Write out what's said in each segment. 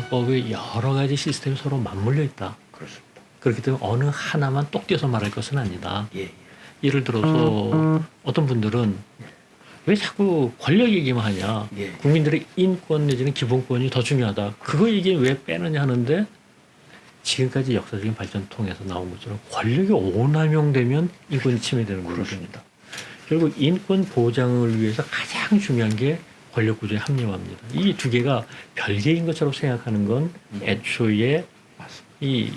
헌법의 여러 가지 시스템이 서로 맞물려 있다. 그렇습니다. 그렇기 때문에 어느 하나만 똑 떼어서 말할 것은 아니다. 예, 예. 예를 들어서 어떤 분들은 왜 자꾸 권력 얘기만 하냐. 예. 국민들의 인권 내지는 기본권이 더 중요하다. 그거 얘기 왜 빼느냐 하는데 지금까지 역사적인 발전 통해서 나온 것처럼 권력이 오남용되면 인권이 침해되는 거거든요. 그렇습니다. 결국 인권 보장을 위해서 가장 중요한 게 권력 구조의 합리화입니다. 이 두 개가 별개인 것처럼 생각하는 건 애초에 맞습니다. 이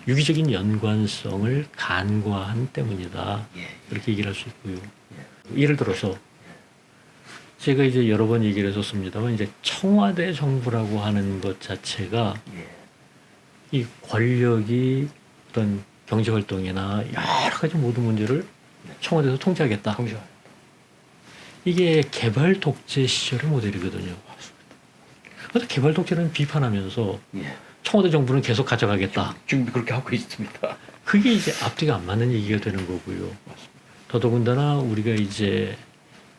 유기적인 연관성을 간과한 때문이다. 예. 이렇게 얘기를 할 수 있고요. 예를 들어서 제가 이제 여러 번 얘기를 했었습니다만 이제 청와대 정부라고 하는 것 자체가 예. 이 권력이 어떤 경제 활동이나 여러 가지 모든 문제를 청와대에서 통제하겠다. 통제하겠다. 이게 개발 독재 시절의 모델이거든요. 그래서 개발 독재는 비판하면서 예. 청와대 정부는 계속 가져가겠다. 지금 그렇게 하고 있습니다. 그게 이제 앞뒤가 안 맞는 얘기가 되는 거고요. 더더군다나 우리가 이제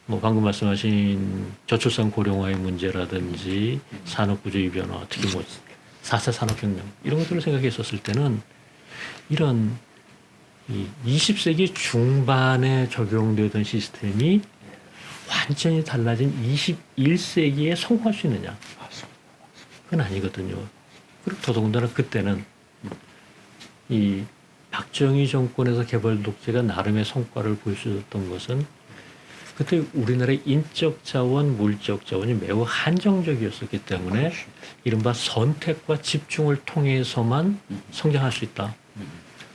뭐 방금 말씀하신 저출산 고령화의 문제라든지 산업구조의 변화, 특히 뭐 4차 산업혁명 이런 것들을 생각했었을 때는 이런 이 20세기 중반에 적용되던 시스템이 완전히 달라진 21세기에 성공할 수 있느냐? 그건 아니거든요. 그리고 더더군다나 그때는 이 박정희 정권에서 개발 독재가 나름의 성과를 보여줬던 것은 그때 우리나라의 인적 자원, 물적 자원이 매우 한정적이었었기 때문에 이른바 선택과 집중을 통해서만 성장할 수 있다.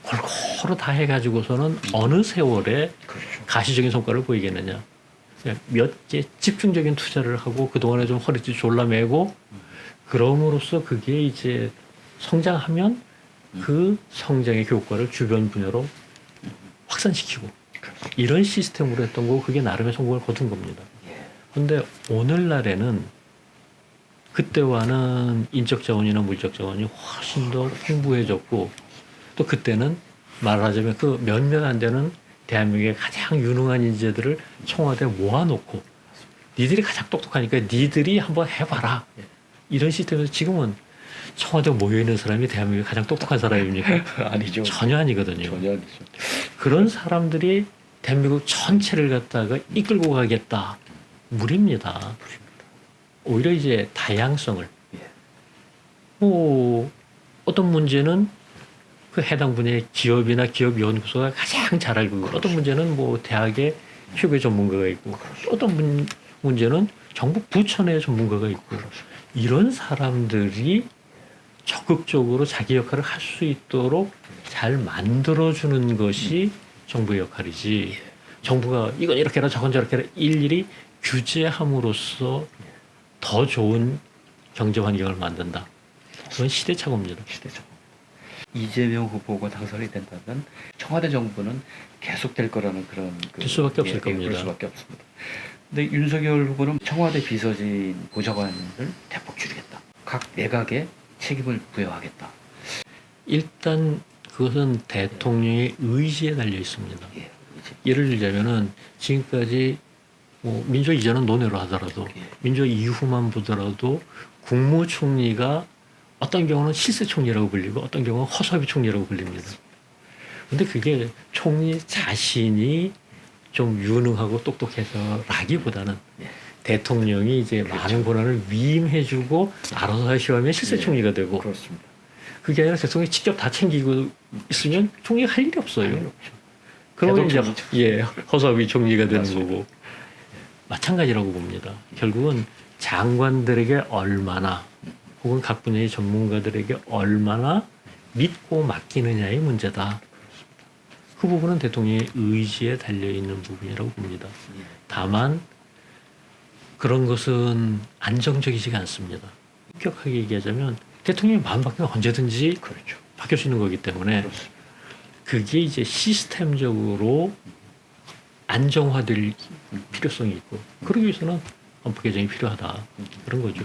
골고루 다 해가지고서는 어느 세월에 그렇죠. 가시적인 성과를 보이겠느냐. 몇 개 집중적인 투자를 하고 그동안에 좀 허리띠 졸라매고 그럼으로써 그게 이제 성장하면 그 성장의 효과를 주변 분야로 확산시키고 이런 시스템으로 했던 거고 그게 나름의 성공을 거둔 겁니다. 그런데 오늘날에는 그때와는 인적 자원이나 물적 자원이 훨씬 더 풍부해졌고 또 그때는 말하자면 그 몇몇 안 되는 대한민국의 가장 유능한 인재들을 청와대에 모아놓고 니들이 가장 똑똑하니까 니들이 한번 해봐라. 이런 시스템에서 지금은 청와대에 모여있는 사람이 대한민국의 가장 똑똑한 사람입니까? 아니죠. 전혀 아니거든요. 전혀 아니죠. 그런 사람들이 대한민국 전체를 갖다가 이끌고 가겠다. 무리입니다. 오히려 이제 다양성을 뭐 어떤 문제는 그 해당 분야의 기업이나 기업 연구소가 가장 잘 알고 있고 어떤 문제는 뭐 대학의 최고의 전문가가 있고 어떤 문제는 정부 부처 내 전문가가 있고 이런 사람들이 적극적으로 자기 역할을 할 수 있도록 잘 만들어주는 것이 정부의 역할이지 정부가 이건 이렇게 해라 저건 저렇게 해라 일일이 규제함으로써 더 좋은 경제 환경을 만든다. 그건 시대착오입니다. 시대착오. 이재명 후보가 당선이 된다면 청와대 정부는 계속될 거라는 그런 될 수밖에 없을 겁니다. 그럴 수밖에 없습니다. 근데 윤석열 후보는 청와대 비서진 보좌관을 대폭 줄이겠다. 각 내각에 책임을 부여하겠다. 일단 그것은 대통령의 의지에 달려 있습니다. 예를 들자면은 지금까지 뭐 민주화 이전은 논외로 하더라도 민주화 이후만 보더라도 국무총리가 어떤 경우는 실세총리라고 불리고 어떤 경우는 허수아비 총리라고 불립니다. 근데 그게 총리 자신이 좀 유능하고 똑똑해서라기보다는 대통령이 이제 많은 권한을 위임해주고 알아서 하시면 실세총리가 되고 그렇습니다. 그게 아니라 대통령이 직접 다 챙기고 있으면 총리가 할 일이 없어요. 그러면 이제 허수아비 총리가 되는 맞습니다. 거고 마찬가지라고 봅니다. 결국은 장관들에게 얼마나 혹은 각 분야의 전문가들에게 얼마나 믿고 맡기느냐의 문제다. 그 부분은 대통령의 의지에 달려있는 부분이라고 봅니다. 다만 그런 것은 안정적이지가 않습니다. 엄격하게 얘기하자면 대통령이 마음 바뀌면 언제든지 그렇죠. 바뀔 수 있는 거기 때문에 그렇습니다. 그게 이제 시스템적으로 안정화될 필요성이 있고 그러기 위해서는 헌법 개정이 필요하다. 그런 거죠.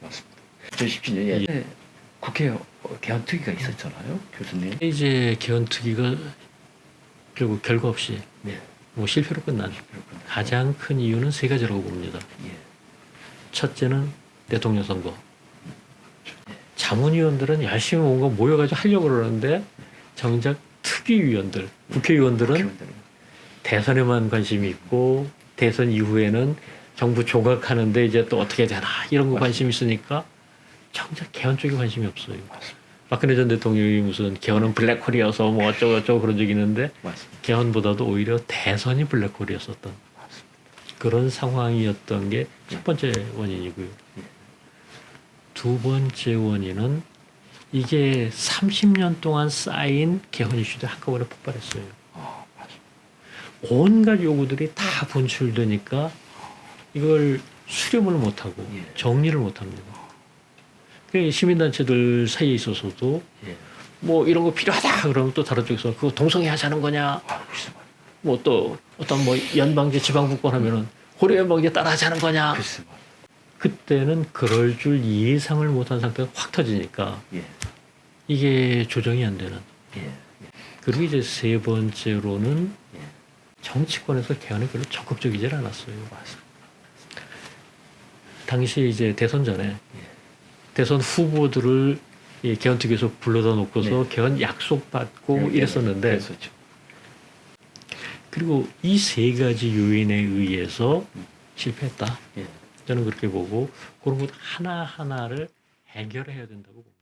맞습니다. 2017년에 국회 개헌특위가 있었잖아요, 교수님. 이제 개헌특위가 결국 결과 없이 뭐 실패로 끝난 가장 큰 이유는 세 가지라고 봅니다. 첫째는 대통령 선거, 자문위원들은 열심히 뭔가 모여가지고 하려고 그러는데 정작 특위위원들, 국회의원들은 국회의원들은 대선에만 관심이 있고 대선 이후에는 정부 조각하는데 이제 또 어떻게 되나 이런 거 맞습니다. 관심 있으니까 정작 개헌 쪽에 관심이 없어요. 맞습니다. 박근혜 전 대통령이 무슨 개헌은 블랙홀이어서 뭐 어쩌고 그런 적이 있는데 맞습니다. 개헌보다도 오히려 대선이 블랙홀이었었던 맞습니다. 그런 상황이었던 게 첫 번째 원인이고요. 예. 두 번째 원인은 이게 30년 동안 쌓인 개헌 이슈들이 한꺼번에 폭발했어요. 맞습니다. 온갖 요구들이 다 분출되니까 이걸 수렴을 못하고 예. 정리를 못합니다. 그 시민단체들 사이에 있어서도 예. 뭐 이런 거 필요하다 그러면 또 다른 쪽에서 그거 동성애 하자는 거냐 글쎄 말이야. 뭐 또 어떤 뭐 연방제 지방분권 하면은 고려 연방제 따라 하자는 거냐 글쎄 말이야. 그때는 그럴 줄 예상을 못한 상태가 확 터지니까 예. 이게 조정이 안 되는 예. 그리고 이제 세 번째로는 예. 정치권에서 개헌에 별로 적극적이질 않았어요. 맞습니다. 당시 이제 대선 전에 예. 대선 후보들을 이 개헌특위에서 불러다 놓고서 네. 개헌 약속받고 뭐 예. 이랬었는데 그랬었죠. 그리고 이 세 가지 요인에 의해서 실패했다. 예. 저는 그렇게 보고 그런 것 하나하나를 해결해야 된다고 봅니다.